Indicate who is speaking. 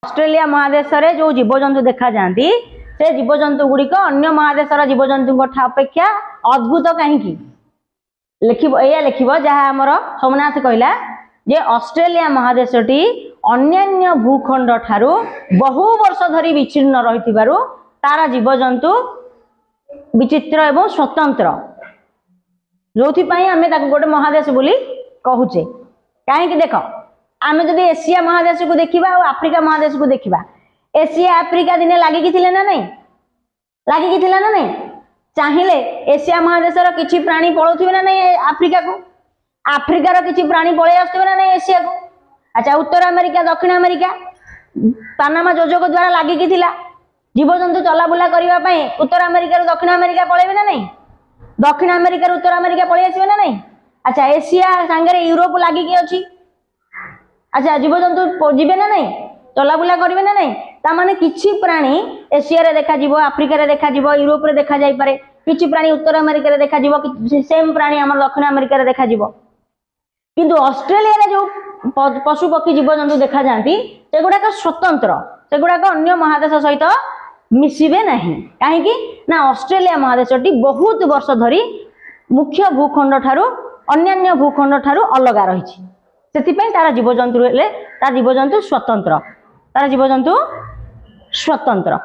Speaker 1: Australia महादेश रे जो जीवजंतु देखा जाती से जीवजंतु गुड़िक अन्य महादेशर जीवजंतु अपेक्षा अद्भुत कहीं लिखिब जहाँ आमर सोमनाथ कहला जे ऑस्ट्रेलिया महादेशटी अन्यान्य भूखंड ठारू बहु वर्ष धरी विच्छिन्न रही तार जीवजंतु विचित्र एवं स्वतंत्र जो आम गोटे महादेश बोली कहूचे कहीं देख आम जब एशिया महादेश को देखा और आफ्रिका महादेश को देखा एशिया आफ्रिका दिने लगिकी थिले ना नहीं लगिकी थिला ना नहीं चाहिए एशिया महादेशर किछि प्राणी पळौथिबे ना नहीं आफ्रिका को आफ्रिकार किछि प्राणी पळै आसथिबे ना नहीं एशिया को अच्छा उत्तर अमेरिका दक्षिण अमेरिका पानामा जोजक द्वारा लगिकी थिला जीवजंतु चलाबुला करबा पई उत्तर अमेरिका दक्षिण अमेरिका पळैबे ना नहीं दक्षिण अमेरिका उत्तर अमेरिका पळै आसीबे ना नहीं अच्छा एशिया सांगरे यूरोप लगिकी अछि अच्छा जीवजंतु जीवे ना नहीं चलाबुला करेंगे ना नहीं तामाने किछि प्राणी एशिया रे देखा जीवो आफ्रिका रे देखा जीवो यूरोप रे देखा जाई पारे किछि प्राणी उत्तर अमेरिका रे देखा जीवो सेम प्राणी हमर दक्षिण अमेरिका रे देखा जीवो किंतु ऑस्ट्रेलिया रे जो पशु पक्षी जीवजंतु देखा जाती सेगुड़ाक स्वतंत्र सेगुड़ाक अन्य महादेश सहित मिसिबे नहीं कहीं ना ऑस्ट्रेलिया महादेशटी बहुत वर्ष धरी मुख्य भूखंड ठारू अन्यान्य भूखंड ठारू अलग रही से तार जीवजंतु स्वतंत्र तार जीवजंतु स्वतंत्र।